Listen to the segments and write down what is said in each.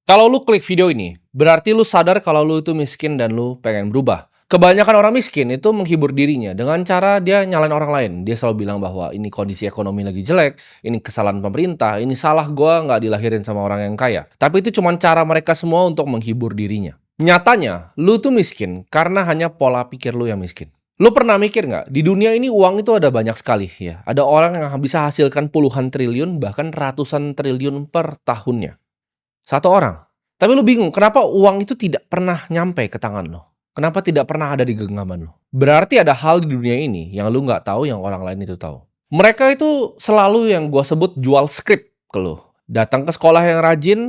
Kalau lu klik video ini, berarti lu sadar kalau lu itu miskin dan lu pengen berubah. Kebanyakan orang miskin itu menghibur dirinya dengan cara dia nyalain orang lain. Dia selalu bilang bahwa ini kondisi ekonomi lagi jelek, ini kesalahan pemerintah, ini salah gua nggak dilahirin sama orang yang kaya. Tapi itu cuma cara mereka semua untuk menghibur dirinya. Nyatanya, lu tuh miskin karena hanya pola pikir lu yang miskin. Lu pernah mikir nggak, di dunia ini uang itu ada banyak sekali ya. Ada orang yang bisa hasilkan puluhan triliun, bahkan ratusan triliun per tahunnya. Satu orang. Tapi lu bingung, kenapa uang itu tidak pernah nyampe ke tangan lo? Kenapa tidak pernah ada di genggaman lo? Berarti ada hal di dunia ini yang lu nggak tahu, yang orang lain itu tahu. Mereka itu selalu yang gua sebut jual skrip ke lu. Datang ke sekolah yang rajin,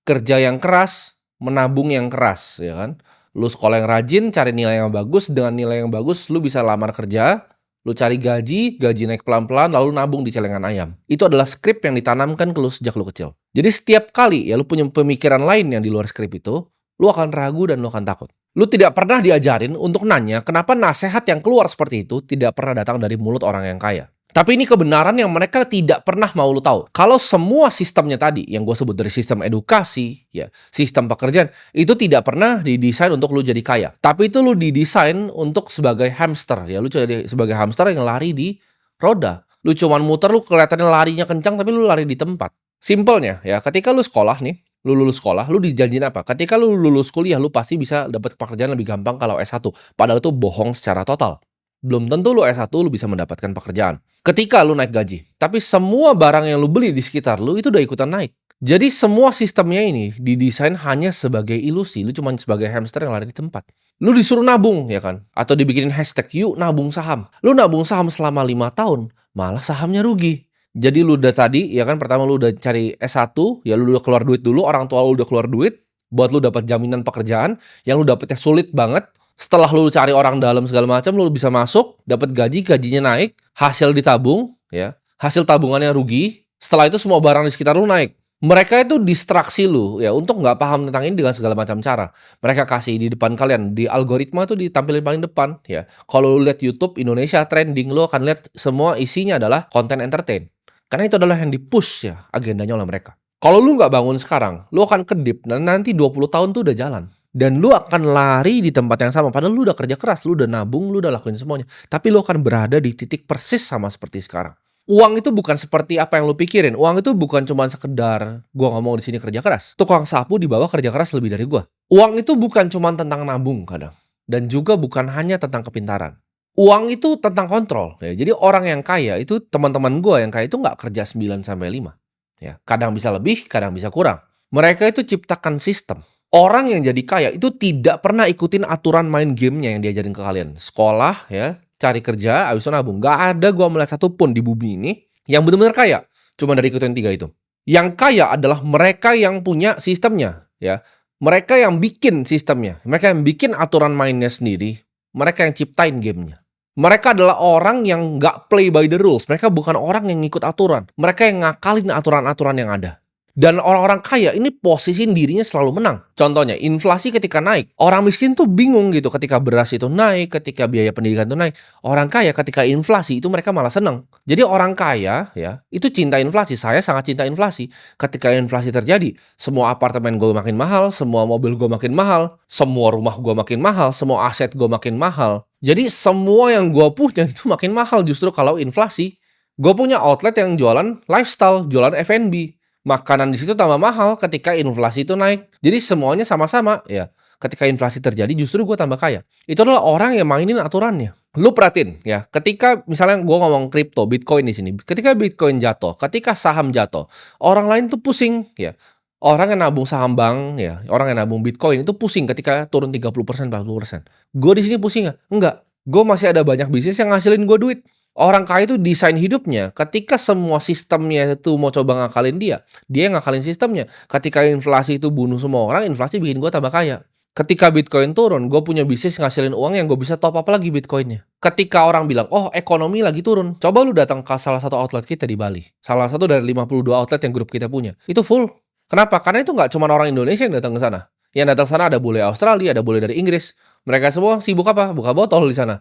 kerja yang keras, menabung yang keras, ya kan? Lu sekolah yang rajin, cari nilai yang bagus, dengan nilai yang bagus lu bisa lamar kerja, lu cari gaji naik pelan-pelan, lalu nabung di celengan ayam. Itu adalah skrip yang ditanamkan ke lu sejak lu kecil. Jadi setiap kali ya lu punya pemikiran lain yang di luar skrip itu, lu akan ragu dan lu akan takut. Lu tidak pernah diajarin untuk nanya kenapa nasihat yang keluar seperti itu tidak pernah datang dari mulut orang yang kaya. Tapi ini kebenaran yang mereka tidak pernah mau lu tahu. Kalau semua sistemnya tadi, yang gue sebut dari sistem edukasi, ya, sistem pekerjaan, itu tidak pernah didesain untuk lu jadi kaya. Tapi itu lu didesain untuk sebagai hamster, ya. Lu jadi sebagai hamster yang lari di roda. Lu cuman muter, lu kelihatannya larinya kencang, tapi lu lari di tempat. Simpelnya, ya, ketika lu sekolah nih, lu lulus sekolah, lu dijanjin apa? Ketika lu lulus kuliah, lu pasti bisa dapat pekerjaan lebih gampang kalau S1. Padahal itu bohong secara total. Belum tentu lu S1 lu bisa mendapatkan pekerjaan. Ketika lu naik gaji, tapi semua barang yang lu beli di sekitar lu itu udah ikutan naik. Jadi semua sistemnya ini didesain hanya sebagai ilusi, lu cuma sebagai hamster yang lari di tempat. Lu disuruh nabung, ya kan? Atau dibikinin hashtag, yuk nabung saham. Lu nabung saham selama 5 tahun, malah sahamnya rugi. Jadi lu udah tadi, ya kan, pertama lu udah cari S1, ya lu udah keluar duit dulu, orang tua lu udah keluar duit, buat lu dapat jaminan pekerjaan, yang lu dapetnya sulit banget. Setelah lu cari orang dalam segala macam, lu bisa masuk, dapat gaji, gajinya naik, hasil ditabung, ya. Hasil tabungannya rugi, setelah itu semua barang di sekitar lu naik. Mereka itu distraksi lu, ya, untuk nggak paham tentang ini dengan segala macam cara. Mereka kasih di depan kalian, di algoritma tuh ditampilin paling depan, ya. Kalau lu lihat YouTube Indonesia trending, lu akan lihat semua isinya adalah konten entertain. Karena itu adalah yang di-push ya agendanya oleh mereka. Kalau lu nggak bangun sekarang, lu akan kedip dan nanti 20 tahun tuh udah jalan. Dan lu akan lari di tempat yang sama. Padahal lu udah kerja keras, lu udah nabung, lu udah lakuin semuanya. Tapi lu akan berada di titik persis sama seperti sekarang. Uang itu bukan seperti apa yang lu pikirin. Uang itu bukan cuma sekedar gua ngomong di sini kerja keras. Tukang sapu di bawah kerja keras lebih dari gua. Uang itu bukan cuma tentang nabung kadang. Dan juga bukan hanya tentang kepintaran. Uang itu tentang kontrol. Ya. Jadi orang yang kaya itu, teman-teman gua yang kaya itu nggak kerja 9 sampai 5. Ya. Kadang bisa lebih, kadang bisa kurang. Mereka itu ciptakan sistem. Orang yang jadi kaya itu tidak pernah ikutin aturan main gamenya yang diajarin ke kalian. Sekolah, ya, cari kerja, habis itu nabung. Gak ada gua melihat satupun di bumi ini yang benar-benar kaya. Cuma dari ikutin 3 itu. Yang kaya adalah mereka yang punya sistemnya, ya. Mereka yang bikin sistemnya. Mereka yang bikin aturan mainnya sendiri. Mereka yang ciptain gamenya. Mereka adalah orang yang nggak play by the rules. Mereka bukan orang yang ngikut aturan. Mereka yang ngakalin aturan-aturan yang ada. Dan orang-orang kaya ini posisiin dirinya selalu menang. Contohnya, inflasi ketika naik. Orang miskin tuh bingung gitu ketika beras itu naik, ketika biaya pendidikan itu naik. Orang kaya ketika inflasi itu mereka malah senang. Jadi orang kaya ya, itu cinta inflasi. Saya sangat cinta inflasi. Ketika inflasi terjadi, semua apartemen gue makin mahal, semua mobil gue makin mahal, semua rumah gue makin mahal, semua aset gue makin mahal. Jadi semua yang gue punya itu makin mahal justru kalau inflasi. Gue punya outlet yang jualan lifestyle, jualan F&B. Makanan di situ tambah mahal ketika inflasi itu naik. Jadi semuanya sama-sama ya. Ketika inflasi terjadi justru gue tambah kaya. Itu adalah orang yang mainin aturannya. Lu perhatiin ya, ketika misalnya gue ngomong kripto, Bitcoin di sini. Ketika Bitcoin jatuh, ketika saham jatuh, orang lain tuh pusing ya. Orang yang nabung saham bank ya, orang yang nabung Bitcoin itu pusing ketika turun 30%, 40%. Gue di sini pusing nggak? Enggak. Gue masih ada banyak bisnis yang ngasilin gue duit. Orang kaya itu desain hidupnya, ketika semua sistemnya itu mau coba ngakalin dia yang ngakalin sistemnya. Ketika inflasi itu bunuh semua orang, inflasi bikin gue tambah kaya. Ketika Bitcoin turun, gue punya bisnis ngasilin uang yang gue bisa top up lagi Bitcoinnya. Ketika orang bilang, oh ekonomi lagi turun, coba lu datang ke salah satu outlet kita di Bali. Salah satu dari 52 outlet yang grup kita punya. Itu full. Kenapa? Karena itu nggak cuma orang Indonesia yang datang ke sana. Yang datang ke sana ada bule Australia, ada bule dari Inggris. Mereka semua sibuk apa? Buka botol di sana.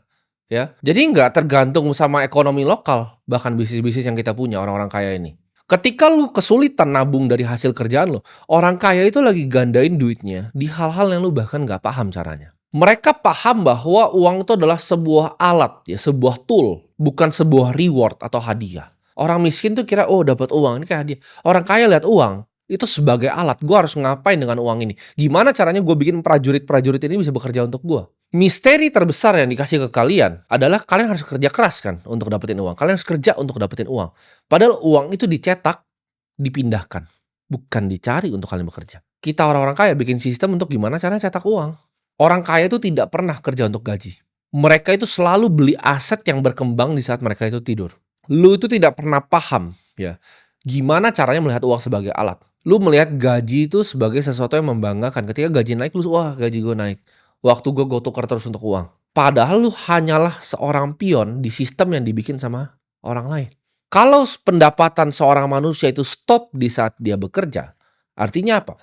Ya, jadi nggak tergantung sama ekonomi lokal, bahkan bisnis-bisnis yang kita punya orang-orang kaya ini. Ketika lu kesulitan nabung dari hasil kerjaan lo, orang kaya itu lagi gandain duitnya di hal-hal yang lu bahkan nggak paham caranya. Mereka paham bahwa uang itu adalah sebuah alat, ya, sebuah tool, bukan sebuah reward atau hadiah. Orang miskin tuh kira, oh dapat uang, ini kayak hadiah. Orang kaya lihat uang, itu sebagai alat. Gue harus ngapain dengan uang ini? Gimana caranya gue bikin prajurit-prajurit ini bisa bekerja untuk gue? Misteri terbesar yang dikasih ke kalian adalah kalian harus kerja keras kan untuk dapetin uang. Kalian harus kerja untuk dapetin uang. Padahal uang itu dicetak, dipindahkan, bukan dicari untuk kalian bekerja. Kita orang-orang kaya bikin sistem untuk gimana caranya cetak uang. Orang kaya itu tidak pernah kerja untuk gaji. Mereka itu selalu beli aset yang berkembang di saat mereka itu tidur. Lu itu tidak pernah paham, ya, gimana caranya melihat uang sebagai alat. Lu melihat gaji itu sebagai sesuatu yang membanggakan. Ketika gaji naik, lu wah gaji gue naik. Waktu gue tukar terus untuk uang. Padahal lu hanyalah seorang pion di sistem yang dibikin sama orang lain. Kalau pendapatan seorang manusia itu stop di saat dia bekerja, artinya apa?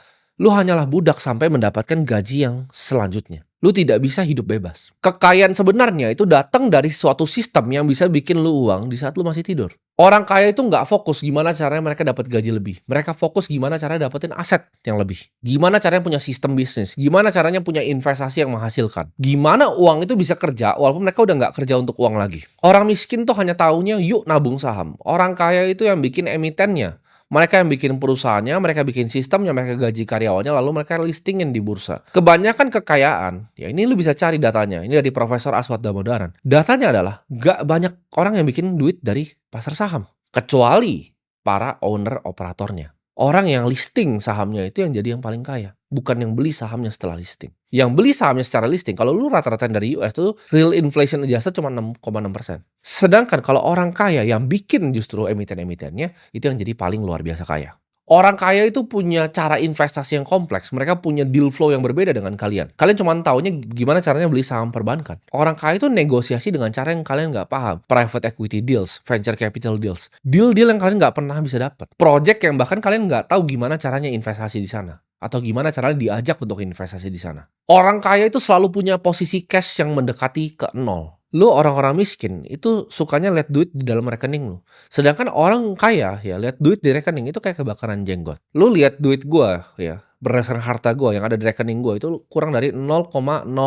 Lu hanyalah budak sampai mendapatkan gaji yang selanjutnya. Lu tidak bisa hidup bebas. Kekayaan sebenarnya itu datang dari suatu sistem yang bisa bikin lu uang di saat lu masih tidur. Orang kaya itu nggak fokus gimana caranya mereka dapat gaji lebih. Mereka fokus gimana caranya dapetin aset yang lebih. Gimana caranya punya sistem bisnis. Gimana caranya punya investasi yang menghasilkan. Gimana uang itu bisa kerja walaupun mereka udah nggak kerja untuk uang lagi. Orang miskin tuh hanya taunya yuk nabung saham. Orang kaya itu yang bikin emitennya. Mereka yang bikin perusahaannya, mereka bikin sistemnya, mereka gaji karyawannya, lalu mereka listingin di bursa. Kebanyakan kekayaan, ya ini lu bisa cari datanya. Ini dari Profesor Aswad Damodaran. Datanya adalah gak banyak orang yang bikin duit dari pasar saham. Kecuali para owner operatornya. Orang yang listing sahamnya itu yang jadi yang paling kaya. Bukan yang beli sahamnya setelah listing. Yang beli sahamnya secara listing, kalau lu rata-rata dari US tuh real inflation adjusted cuma 6,6%. Sedangkan kalau orang kaya yang bikin justru emiten-emitennya, itu yang jadi paling luar biasa kaya. Orang kaya itu punya cara investasi yang kompleks. Mereka punya deal flow yang berbeda dengan kalian. Kalian cuma taunya gimana caranya beli saham perbankan. Orang kaya itu negosiasi dengan cara yang kalian nggak paham. Private equity deals, venture capital deals. Deal-deal yang kalian nggak pernah bisa dapat. Project yang bahkan kalian nggak tahu gimana caranya investasi di sana. Atau gimana caranya diajak untuk investasi di sana. Orang kaya itu selalu punya posisi cash yang mendekati ke nol. Lu orang-orang miskin itu sukanya lihat duit di dalam rekening lu. Sedangkan orang kaya ya lihat duit di rekening itu kayak kebakaran jenggot. Lu lihat duit gua ya berdasarkan harta gua yang ada di rekening gua itu kurang dari 0,01%.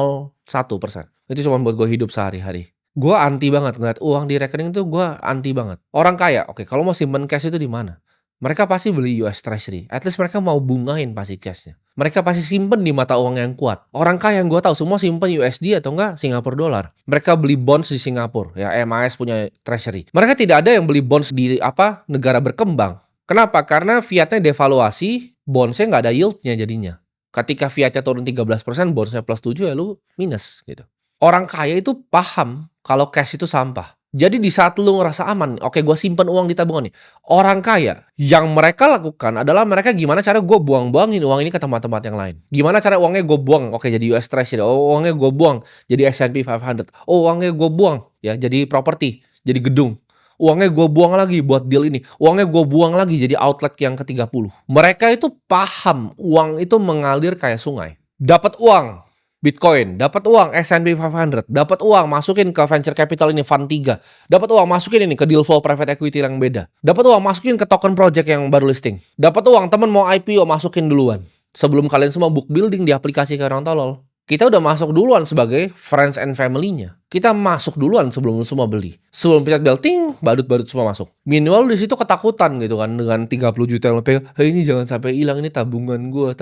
Itu cuma buat gua hidup sehari-hari. Gua anti banget ngeliat uang di rekening itu gua anti banget. Orang kaya, oke, kalau mau simpen cash itu di mana? Mereka pasti beli US Treasury. At least mereka mau bungain pasti cashnya. Mereka pasti simpen di mata uang yang kuat. Orang kaya yang gue tahu semua simpen USD atau enggak Singapura dolar. Mereka beli bonds di Singapura. Ya MAS punya Treasury. Mereka tidak ada yang beli bonds di negara berkembang. Kenapa? Karena fiatnya devaluasi, bondsnya nggak ada yieldnya jadinya. Ketika fiatnya turun 13%, bondsnya plus 7 ya lu minus gitu. Orang kaya itu paham kalau cash itu sampah. Jadi di saat lu ngerasa aman, oke gue simpen uang di tabungan nih. Orang kaya, yang mereka lakukan adalah mereka gimana cara gue buang-buangin uang ini ke tempat-tempat yang lain. Gimana cara uangnya gue buang, oke jadi US Treasury, oh uangnya gue buang jadi S&P 500, oh uangnya gue buang ya jadi properti, jadi gedung. Uangnya gue buang lagi buat deal ini. Uangnya gue buang lagi jadi outlet yang ke-30. Mereka itu paham uang itu mengalir kayak sungai. Dapat uang Bitcoin, dapat uang S&P 500, dapat uang masukin ke venture capital ini fund 3, dapat uang masukin ini ke deal flow private equity yang beda, dapat uang masukin ke token project yang baru listing, dapat uang temen mau IPO masukin duluan. Sebelum kalian semua book building di aplikasi kayak orang tolol, kita udah masuk duluan sebagai friends and family-nya. Kita masuk duluan sebelum semua beli. Sebelum pencet bel ting, badut-badut semua masuk. Minimal di situ ketakutan gitu kan dengan 30 juta yang lebih. Hey, ini jangan sampai hilang, ini tabungan gua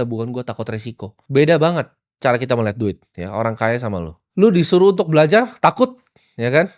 takut resiko. Beda banget cara kita melihat duit ya, orang kaya sama lu disuruh untuk belajar takut ya kan,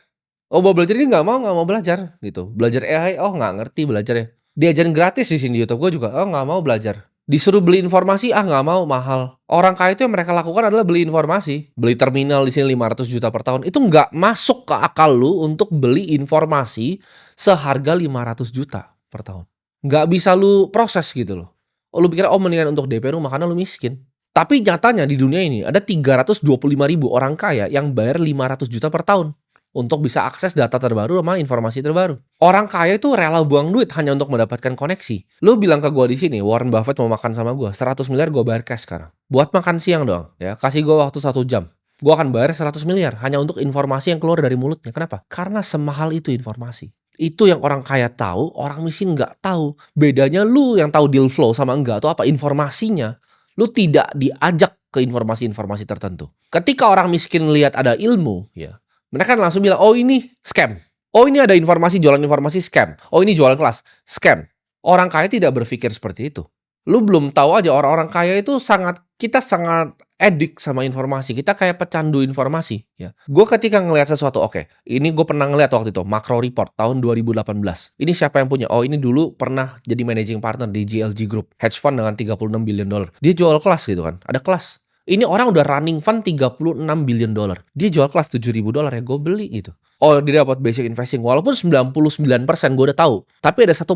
oh mau belajar ini nggak mau belajar gitu, belajar AI oh nggak ngerti belajarnya, diajarin gratis di sini di YouTube gue juga oh nggak mau belajar, disuruh beli informasi nggak mau mahal. Orang kaya itu yang mereka lakukan adalah beli informasi, beli terminal di sini 500 juta per tahun, itu nggak masuk ke akal lu untuk beli informasi seharga 500 juta per tahun, nggak bisa lu proses gitu loh. Oh lu pikir mendingan untuk DP rumah karena lu miskin. Tapi nyatanya di dunia ini ada 325.000 orang kaya yang bayar 500 juta per tahun untuk bisa akses data terbaru sama informasi terbaru. Orang kaya itu rela buang duit hanya untuk mendapatkan koneksi. Lu bilang ke gue di sini, Warren Buffett mau makan sama gue, 100 miliar gue bayar cash sekarang. Buat makan siang doang, ya kasih gue waktu 1 jam. Gue akan bayar 100 miliar hanya untuk informasi yang keluar dari mulutnya. Kenapa? Karena semahal itu informasi. Itu yang orang kaya tahu, orang miskin nggak tahu. Bedanya lu yang tahu deal flow sama enggak atau apa informasinya. Lu tidak diajak ke informasi-informasi tertentu. Ketika orang miskin lihat ada ilmu, ya, mereka kan langsung bilang, oh ini scam. Oh ini ada informasi, jualan informasi scam. Oh ini jualan kelas, scam. Orang kaya tidak berpikir seperti itu. Lu belum tahu aja orang-orang kaya itu kita sangat edik sama informasi. Kita kayak pecandu informasi, ya. Gue ketika ngelihat sesuatu, oke, ini gue pernah ngelihat waktu itu Macro Report tahun 2018. Ini siapa yang punya? Oh, ini dulu pernah jadi managing partner di GLG Group, hedge fund dengan 36 billion dollar. Dia jual kelas gitu kan. Ada kelas. Ini orang udah running fund 36 billion dollar. Dia jual kelas 7.000 dolar ya, gue beli gitu. Oh, dia dapat basic investing. Walaupun 99% gue udah tahu, tapi ada 1%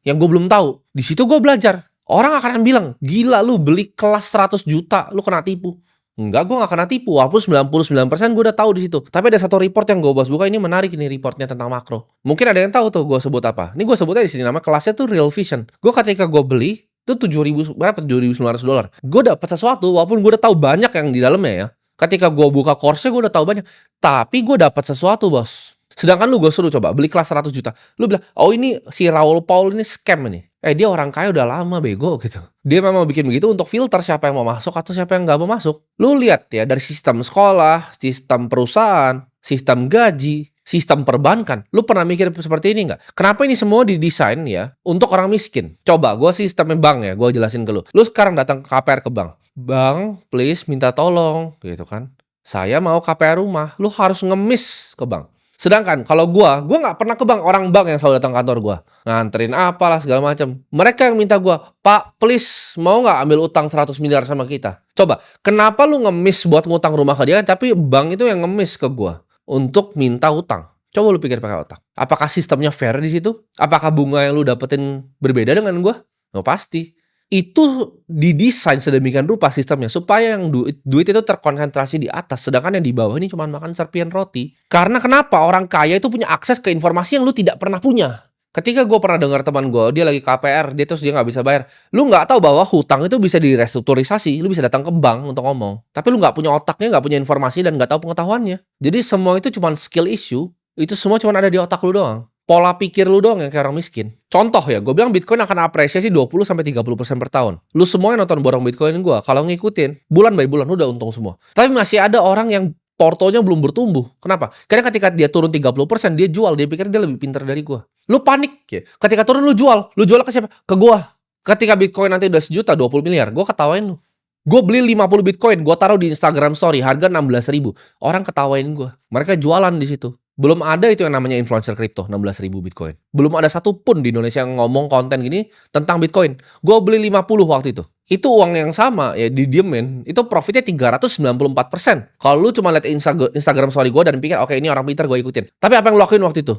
yang gue belum tahu. Di situ gue belajar. Orang akan bilang, gila lu beli kelas 100 juta, lu kena tipu. Enggak, gue gak kena tipu. Walaupun 99% gue udah tahu di situ. Tapi ada satu report yang gue bahas buka, ini menarik ini reportnya tentang makro. Mungkin ada yang tahu tuh gue sebut apa. Ini gue sebutnya di sini, nama kelasnya tuh Real Vision. Gue ketika gue beli, itu 7.000 berapa? 7.900 dolar. Gue dapat sesuatu, walaupun gue udah tahu banyak yang di dalamnya ya. Ketika gue buka course-nya gue udah tahu banyak. Tapi gue dapat sesuatu, bos. Sedangkan lu gue suruh coba beli kelas 100 juta. Lu bilang, oh ini si Raul Paul ini scam ini. Dia orang kaya udah lama bego gitu. Dia memang bikin begitu untuk filter siapa yang mau masuk atau siapa yang nggak mau masuk. Lu lihat ya dari sistem sekolah, sistem perusahaan, sistem gaji, sistem perbankan. Lu pernah mikir seperti ini nggak? Kenapa ini semua didesain ya untuk orang miskin? Coba gue sistemnya bank ya, gue jelasin ke lu. Lu sekarang datang ke KPR ke bank. Bang, please minta tolong gitu kan. Saya mau KPR rumah. Lu harus ngemis ke bank. Sedangkan kalau gue nggak pernah ke bank, orang bank yang selalu datang kantor gue. Nganterin apalah segala macam. Mereka yang minta gue, Pak please mau nggak ambil utang 100 miliar sama kita? Coba, kenapa lu ngemis buat ngutang rumah ke dia, tapi bank itu yang ngemis ke gue untuk minta utang? Coba lu pikir pakai otak. Apakah sistemnya fair di situ? Apakah bunga yang lu dapetin berbeda dengan gue? Oh, pasti. Itu didesain sedemikian rupa sistemnya supaya yang duit itu terkonsentrasi di atas, sedangkan yang di bawah ini cuma makan serpian roti. Karena kenapa? Orang kaya itu punya akses ke informasi yang lu tidak pernah punya. Ketika gue pernah dengar teman gue, dia lagi KPR, dia nggak bisa bayar. Lu nggak tahu bahwa hutang itu bisa direstrukturisasi, lu bisa datang ke bank untuk ngomong. Tapi lu nggak punya otaknya, nggak punya informasi, dan nggak tahu pengetahuannya. Jadi semua itu cuma skill issue, itu semua cuma ada di otak lu doang. Pola pikir lu doang yang kayak orang miskin. Contoh ya, gue bilang Bitcoin akan apresiasi 20-30% per tahun. Lu semua yang nonton borong Bitcoin gue, kalau ngikutin, bulan by bulan udah untung semua. Tapi masih ada orang yang portonya belum bertumbuh. Kenapa? Karena ketika dia turun 30%, dia jual. Dia pikir dia lebih pintar dari gue. Lu panik ya. Ketika turun lu jual. Lu jual ke siapa? Ke gue. Ketika Bitcoin nanti udah sejuta, 20 miliar, gue ketawain lu. Gue beli 50 Bitcoin, gue taruh di Instagram story, harga 16.000. Orang ketawain gue. Mereka jualan di situ. Belum ada itu yang namanya influencer kripto, 16.000 Bitcoin. Belum ada satupun di Indonesia yang ngomong konten gini tentang Bitcoin. Gue beli 50 waktu itu. Itu uang yang sama ya didiemin. Itu profitnya 394%. Kalau lu cuma lihat Instagram story gue dan pikir, oke ini orang pintar gue ikutin. Tapi apa yang lo lakuin waktu itu?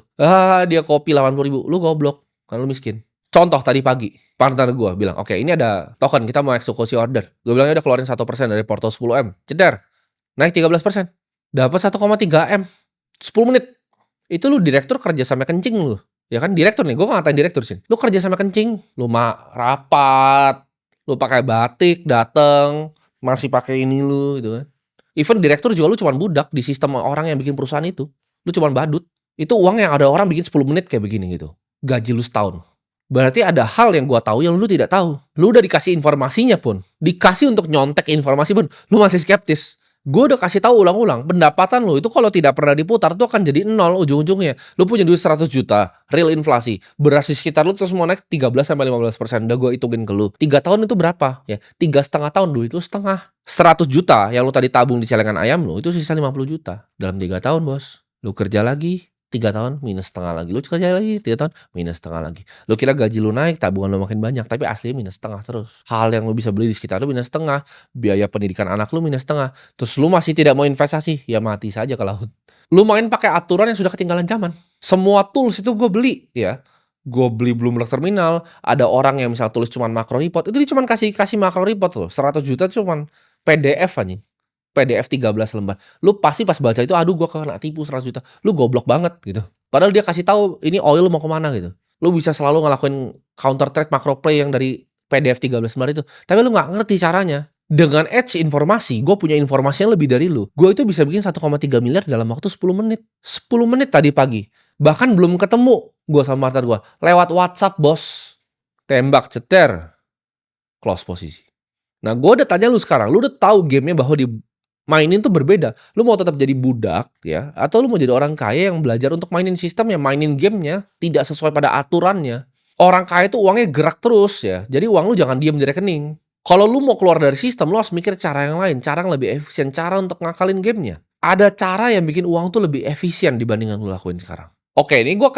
Dia kopi 80.000. Lu goblok. Kan lu miskin. Contoh tadi pagi, partner gue bilang, oke ini ada token, kita mau eksekusi order. Gue bilang, udah keluarin 1% dari porto 10M. Ceder. Naik 13%. Dapat 1,3M. 10 menit. Itu lu direktur kerja sampai kencing lu. Ya kan direktur nih, gue ngatain direktur sih. Lu kerja sampai kencing, lu rapat, lu pakai batik, dateng, masih pakai ini lu gitu kan. Even direktur juga lu cuman budak di sistem orang yang bikin perusahaan itu. Lu cuman badut. Itu uang yang ada orang bikin 10 menit kayak begini gitu. Gaji lu setahun. Berarti ada hal yang gua tahu yang lu tidak tahu. Lu udah dikasih informasinya pun, dikasih untuk nyontek informasi pun, lu masih skeptis. Gue udah kasih tahu ulang-ulang, pendapatan lo itu kalau tidak pernah diputar tuh akan jadi nol ujung-ujungnya. Lu punya duit 100 juta, real inflasi, beras di sekitar lu terus mau naik 13-15%. Udah gue hitungin ke lu. 3 tahun itu berapa? Ya, 3,5 tahun duit lu setengah. 100 juta yang lu tadi tabung di celengan ayam lu, itu sisa 50 juta. Dalam 3 tahun, bos. Lu kerja lagi, 3 tahun minus setengah lagi. Lu kerja lagi 3 tahun minus setengah lagi. Lu kira gaji lu naik, tabungan lu makin banyak, tapi aslinya minus setengah terus. Hal yang lu bisa beli di sekitar lu minus setengah, biaya pendidikan anak lu minus setengah. Terus lu masih tidak mau investasi, ya mati saja ke laut. Lu main pakai aturan yang sudah ketinggalan zaman. Semua tools itu gue beli ya. Gue beli Bloomberg Terminal, ada orang yang misal tulis cuman macro report, itu dia cuman kasih macro report loh. 100 juta itu cuman PDF anjing. PDF 13 lembar. Lu pasti pas baca itu, aduh gue kena tipu 100 juta. Lu goblok banget gitu. Padahal dia kasih tahu ini oil mau kemana gitu. Lu bisa selalu ngelakuin counter trade macro play yang dari PDF 13 lembar itu. Tapi lu gak ngerti caranya. Dengan edge informasi, gue punya informasi yang lebih dari lu. Gue itu bisa bikin 1,3 miliar dalam waktu 10 menit. 10 menit tadi pagi. Bahkan belum ketemu gue sama partner gue, lewat WhatsApp bos, tembak ceter, close posisi. Nah gue udah tanya lu sekarang, lu udah tahu gamenya bahwa mainin tuh berbeda. Lu mau tetap jadi budak ya, atau lu mau jadi orang kaya yang belajar untuk mainin sistemnya, mainin gamenya tidak sesuai pada aturannya. Orang kaya tuh uangnya gerak terus ya, jadi uang lu jangan diem di rekening. Kalau lu mau keluar dari sistem, lu harus mikir cara yang lain, cara yang lebih efisien, cara untuk ngakalin gamenya. Ada cara yang bikin uang tuh lebih efisien dibandingkan lu lakuin sekarang. Oke, ini gue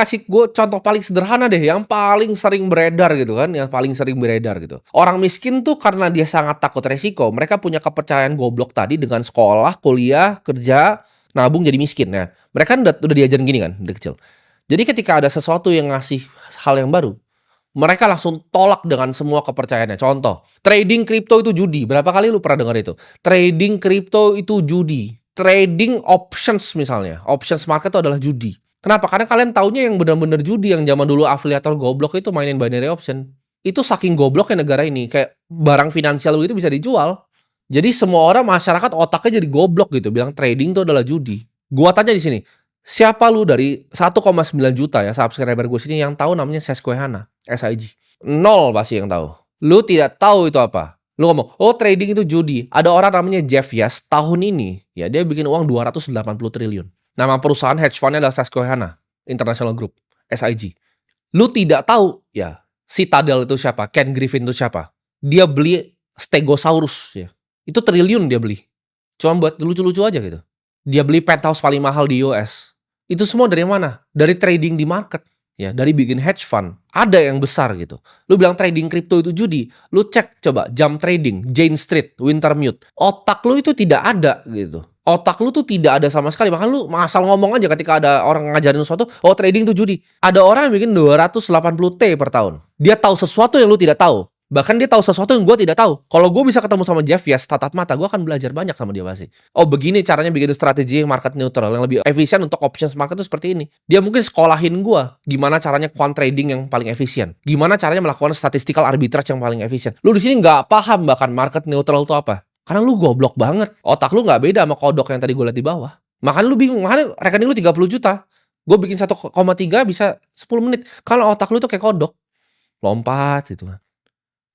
contoh paling sederhana deh, yang paling sering beredar gitu kan, yang paling sering beredar gitu. Orang miskin tuh karena dia sangat takut resiko, mereka punya kepercayaan goblok tadi dengan sekolah, kuliah, kerja, nabung jadi miskin. Nah, mereka kan udah diajarin gini kan dari kecil. Jadi ketika ada sesuatu yang ngasih hal yang baru, mereka langsung tolak dengan semua kepercayaannya. Contoh, trading kripto itu judi. Berapa kali lu pernah dengar itu? Trading kripto itu judi. Trading options misalnya, options market itu adalah judi. Kenapa? Karena kalian taunya yang benar-benar judi, yang zaman dulu afiliator goblok itu mainin binary option. Itu saking gobloknya negara ini, kayak barang finansial itu bisa dijual. Jadi semua orang masyarakat otaknya jadi goblok gitu, bilang trading itu adalah judi. Gua tanya di sini, siapa lu dari 1,9 juta ya subscriber gue sini yang tahu namanya Susquehanna, SIG? Nol pasti yang tahu. Lu tidak tahu itu apa. Lu ngomong, oh trading itu judi. Ada orang namanya Jeff Yash tahun ini, ya dia bikin uang 280 triliun. Nama perusahaan hedge fund-nya adalah Susquehanna International Group, SIG. Lu tidak tahu ya, Citadel itu siapa? Ken Griffin itu siapa? Dia beli Stegosaurus ya. Itu triliun dia beli. Cuma buat lucu-lucu aja gitu. Dia beli penthouse paling mahal di US. Itu semua dari mana? Dari trading di market. Ya, dari bikin hedge fund. Ada yang besar gitu. Lu bilang trading kripto itu judi. Lu cek coba jam trading, Jane Street, Wintermute. Otak lu itu tidak ada gitu. Otak lu tuh tidak ada sama sekali. Bahkan lu asal ngomong aja ketika ada orang ngajarin sesuatu, oh trading itu judi. Ada orang yang bikin 280 T per tahun. Dia tahu sesuatu yang lu tidak tahu. Bahkan dia tahu sesuatu yang gue tidak tahu. Kalau gue bisa ketemu sama Jeff Yash tatap mata, gue akan belajar banyak sama dia pasti. Oh begini caranya bikin strategi yang market neutral, yang lebih efisien untuk options market itu seperti ini. Dia mungkin sekolahin gue gimana caranya quant trading yang paling efisien. Gimana caranya melakukan statistical arbitrage yang paling efisien. Lu di sini nggak paham bahkan market neutral itu apa. Karena lu goblok banget. Otak lu nggak beda sama kodok yang tadi gue lihat di bawah. Makanya lu bingung, makanya rekening lu 30 juta. Gue bikin 1,3 bisa 10 menit. Kalau otak lu tuh kayak kodok. Lompat gitu kan.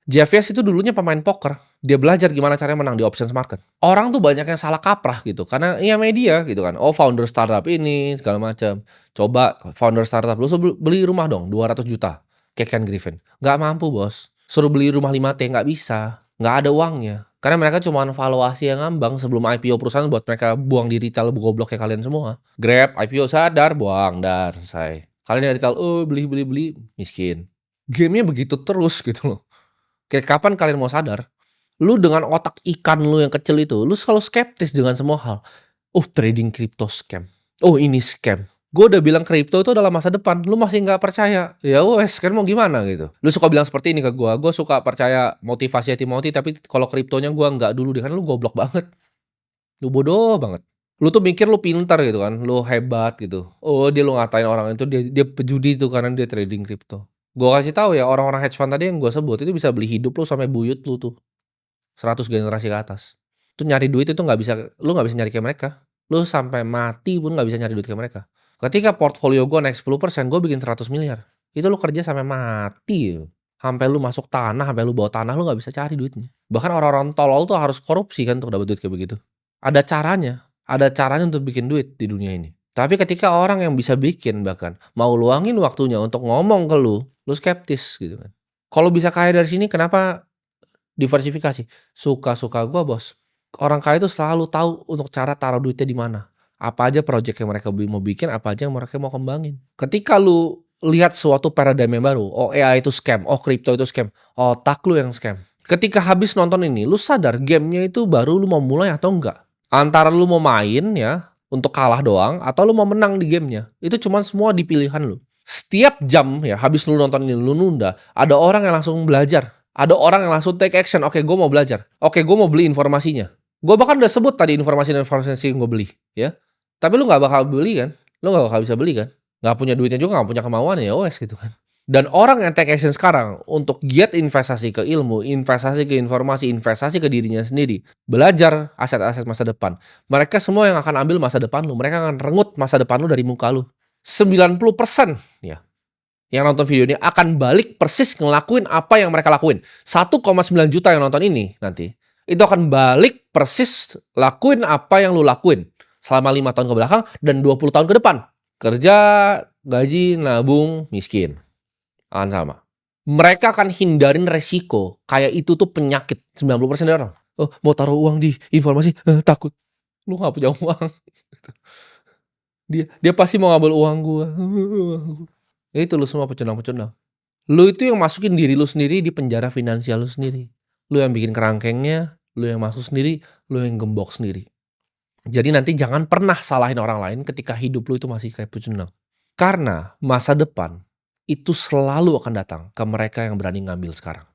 Jeff Yash itu dulunya pemain poker. Dia belajar gimana caranya menang di options market. Orang tuh banyak yang salah kaprah gitu. Karena ya media gitu kan. Oh founder startup ini segala macam. Coba founder startup lu suruh beli rumah dong 200 juta. Kayak Ken Griffin. Nggak mampu bos. Suruh beli rumah 5T nggak bisa. Nggak ada uangnya. Karena mereka cuma valuasi yang ngambang sebelum IPO perusahaan buat mereka buang di retail goblok kayak kalian semua. Grab, IPO sadar, buang, dar, selesai. Kalian yang retail, oh beli, miskin. Gamenya begitu terus gitu loh. Kayak kapan kalian mau sadar? Lu dengan otak ikan lu yang kecil itu, lu selalu skeptis dengan semua hal. Oh trading crypto scam. Oh ini scam. Gue udah bilang kripto itu adalah masa depan. Lu masih nggak percaya? Ya wes, kan mau gimana gitu. Lu suka bilang seperti ini ke gue. Gue suka percaya motivasi Timothy, tapi kalau kriptonya gue nggak dulu deh. Kan lu goblok banget. Lu bodoh banget. Lu tuh mikir lu pintar gitu kan. Lu hebat gitu. Oh dia lu ngatain orang itu, dia pejudi tuh karena dia trading kripto. Gue kasih tahu ya, orang-orang hedge fund tadi yang gue sebut itu bisa beli hidup lu sampai buyut lu tuh 100 generasi ke atas. Tuh nyari duit itu nggak bisa, lu nggak bisa nyari kayak mereka. Lu sampai mati pun nggak bisa nyari duit kayak mereka. Ketika portfolio gue naik 10%, gue bikin 100 miliar. Itu lu kerja sampai mati. Sampai lu masuk tanah, sampai lu bawa tanah, lu nggak bisa cari duitnya. Bahkan orang-orang tolol tuh harus korupsi kan untuk dapat duit kayak begitu. Ada caranya untuk bikin duit di dunia ini. Tapi ketika orang yang bisa bikin bahkan mau luangin waktunya untuk ngomong ke lu skeptis gitu kan. Kalau bisa kaya dari sini kenapa diversifikasi? Suka-suka gue bos. Orang kaya itu selalu tahu untuk cara taruh duitnya di mana. Apa aja project yang mereka mau bikin, apa aja yang mereka mau kembangin. Ketika lu lihat suatu paradigma yang baru, oh AI itu scam, oh crypto itu scam, otak lu yang scam. Ketika habis nonton ini, lu sadar gamenya itu baru lu mau mulai atau enggak. Antara lu mau main ya, untuk kalah doang, atau lu mau menang di gamenya. Itu cuma semua di pilihan lu. Setiap jam ya, habis lu nonton ini, lu nunda, ada orang yang langsung belajar. Ada orang yang langsung take action. Oke, gue mau belajar. Oke, gue mau beli informasinya. Gue bahkan udah sebut tadi informasi yang gue beli. Ya. Tapi lu gak bakal beli kan? Lu gak bakal bisa beli kan? Gak punya duitnya juga, gak punya kemauan ya wes gitu kan. Dan orang yang take action sekarang untuk giat investasi ke ilmu, investasi ke informasi, investasi ke dirinya sendiri, belajar aset-aset masa depan. Mereka semua yang akan ambil masa depan lu. Mereka akan rengut masa depan lu dari muka lu. 90% ya, yang nonton video ini akan balik persis ngelakuin apa yang mereka lakuin. 1,9 juta yang nonton ini nanti, itu akan balik persis lakuin apa yang lu lakuin selama 5 tahun ke belakang dan 20 tahun ke depan. Kerja, gaji, nabung, miskin. Akan sama. Mereka akan hindarin resiko. Kayak itu tuh penyakit 90% dari orang. Oh, mau taruh uang di informasi, takut. Lu gak punya uang. Dia pasti mau ngambil uang gua. Itu lu semua pecundang-pecundang. Lu itu yang masukin diri lu sendiri di penjara finansial lu sendiri. Lu yang bikin kerangkengnya, lu yang masuk sendiri, lu yang gembok sendiri. Jadi nanti jangan pernah salahin orang lain ketika hidup lu itu masih kayak pecundang. Karena masa depan itu selalu akan datang ke mereka yang berani ngambil sekarang.